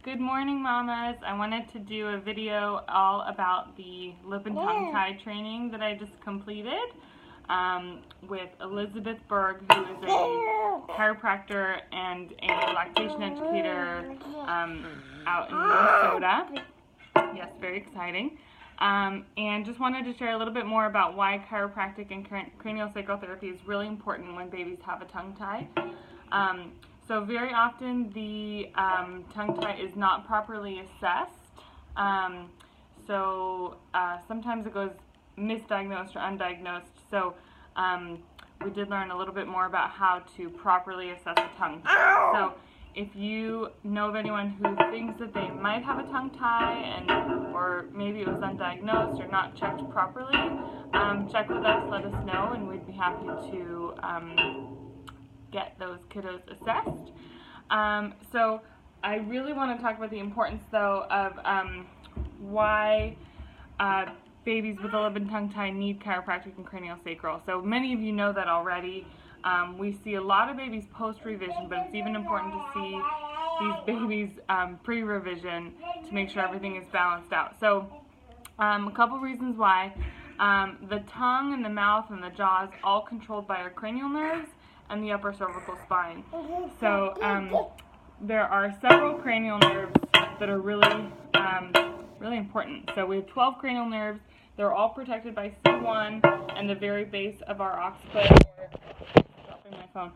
Good morning, mamas. I wanted to do a video all about the lip and tongue tie training that I just completed with Elizabeth Berg, who is a chiropractor and a lactation educator out in Minnesota. Yes, very exciting. And just wanted to share a little bit more about why chiropractic and craniosacral therapy is really important when babies have a tongue tie. So very often the tongue tie is not properly assessed. Sometimes it goes misdiagnosed or undiagnosed. So we did learn a little bit more about how to properly assess a tongue tie. So if you know of anyone who thinks that they might have a tongue tie or maybe it was undiagnosed or not checked properly, check with us, let us know, and we'd be happy to get those kiddos assessed. So I really want to talk about the importance, though, of why babies with a lip and tongue tie need chiropractic and craniosacral. So many of you know that already. We see a lot of babies post-revision, but it's even important to see these babies pre-revision to make sure everything is balanced out. So a couple reasons why. The tongue and the mouth and the jaw is all controlled by our cranial nerves and the upper cervical spine. So there are several cranial nerves that are really important. So we have 12 cranial nerves. They're all protected by C1 and the very base of our occiput, or dropping my phone,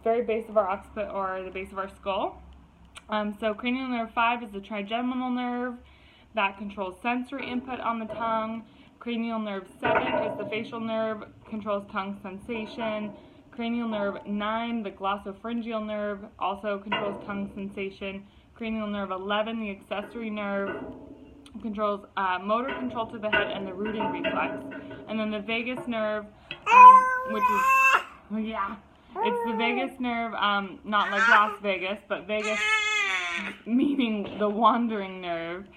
very base of our occiput or the base of our skull. So cranial nerve 5 is the trigeminal nerve that controls sensory input on the tongue. Cranial nerve 7 is the facial nerve, controls tongue sensation. Cranial nerve 9, the glossopharyngeal nerve, also controls tongue sensation. Cranial nerve 11, the accessory nerve, controls motor control to the head and the rooting reflex. And then the vagus nerve, which is, it's the vagus nerve, not like Las Vegas, but Vegas meaning the wandering nerve,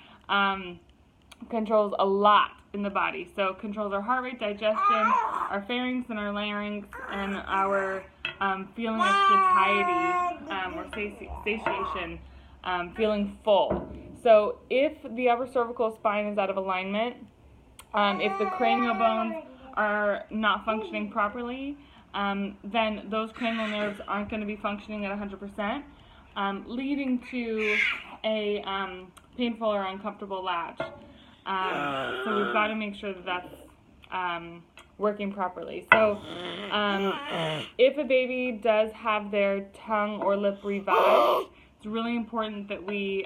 controls a lot in the body. So it controls our heart rate, digestion, our pharynx and our larynx, and our feeling of satiety or satiation, feeling full. So if the upper cervical spine is out of alignment, if the cranial bones are not functioning properly, then those cranial nerves aren't going to be functioning at 100%, leading to a painful or uncomfortable latch. So we've got to make sure that that's working properly. So if a baby does have their tongue or lip revived, it's really important that we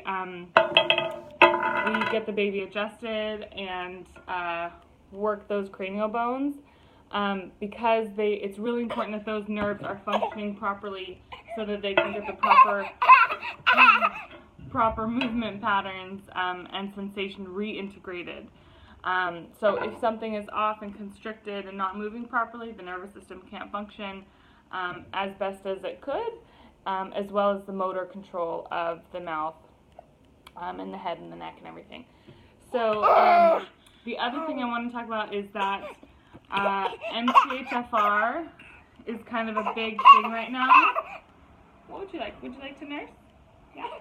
get the baby adjusted and work those cranial bones because it's really important that those nerves are functioning properly so that they can get the proper movement patterns and sensation reintegrated. So if something is off and constricted and not moving properly, the nervous system can't function as best as it could, as well as the motor control of the mouth and the head and the neck and everything. So the other thing I want to talk about is that MTHFR is kind of a big thing right now. What would you like? Would you like to nurse? Yeah.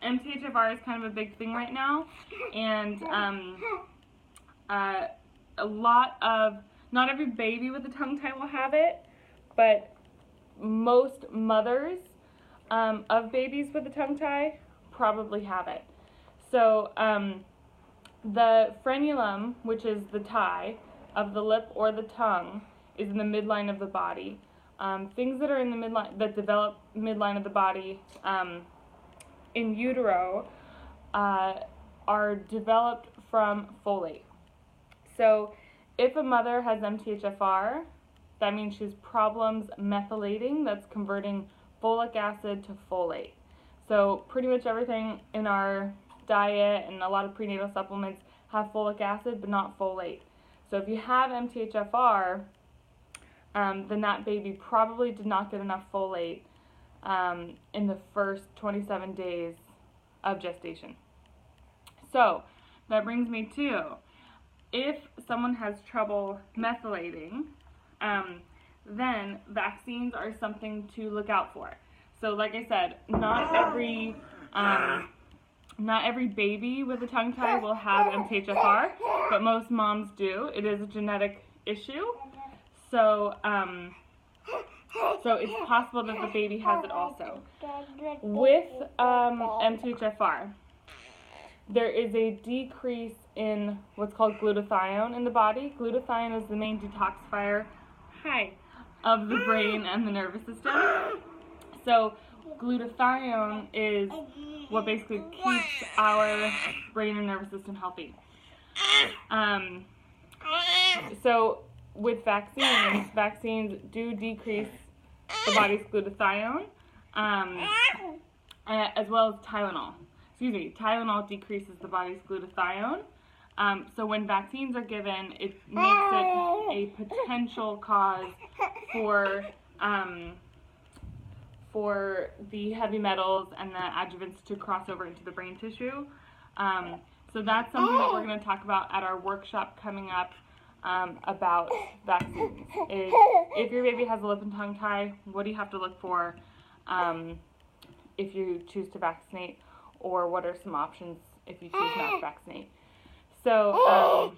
MTHFR is kind of a big thing right now, and not every baby with a tongue tie will have it, but most mothers of babies with a tongue tie probably have it. So the frenulum, which is the tie of the lip or the tongue, is in the midline of the body. Things that are in the midline, that develop midline of the body in utero are developed from folate. So if a mother has MTHFR, that means she has problems methylating, that's converting folic acid to folate. So pretty much everything in our diet and a lot of prenatal supplements have folic acid, but not folate. So if you have MTHFR, then that baby probably did not get enough folate in the first 27 days of gestation. So that brings me to, if someone has trouble methylating, then vaccines are something to look out for. So like I said, not every Not every baby with a tongue tie will have MTHFR, but most moms do. It is a genetic issue. So, so it's possible that the baby has it also. With MTHFR, there is a decrease in what's called glutathione in the body. Glutathione is the main detoxifier of the brain and the nervous system. So glutathione is what basically keeps our brain and nervous system healthy. So with vaccines do decrease the body's glutathione, as well as Tylenol. Tylenol decreases the body's glutathione. So when vaccines are given, it makes it a potential cause for the heavy metals and the adjuvants to cross over into the brain tissue. So that's something that we're going to talk about at our workshop coming up about vaccines. If your baby has a lip and tongue tie, what do you have to look for if you choose to vaccinate, or what are some options if you choose not to vaccinate? So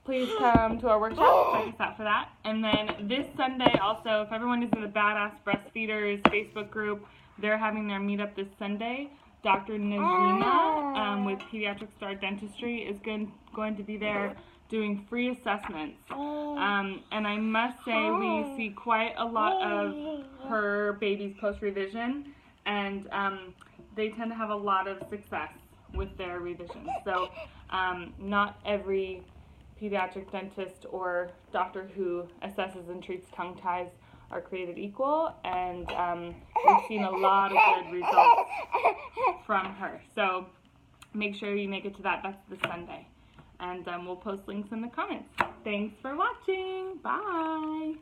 please come to our workshop, check us out for that. And then this Sunday also, if everyone is in the Badass Breastfeeders Facebook group, they're having their meetup this Sunday. Dr. Najima with Pediatric Star Dentistry is going to be there doing free assessments. And I must say we see quite a lot of her babies post-revision, and they tend to have a lot of success with their revisions. So not every pediatric dentist or doctor who assesses and treats tongue ties are created equal, and we've seen a lot of good results from her. So make sure you make it to that. That's this Sunday. And we'll post links in the comments. Thanks for watching. Bye.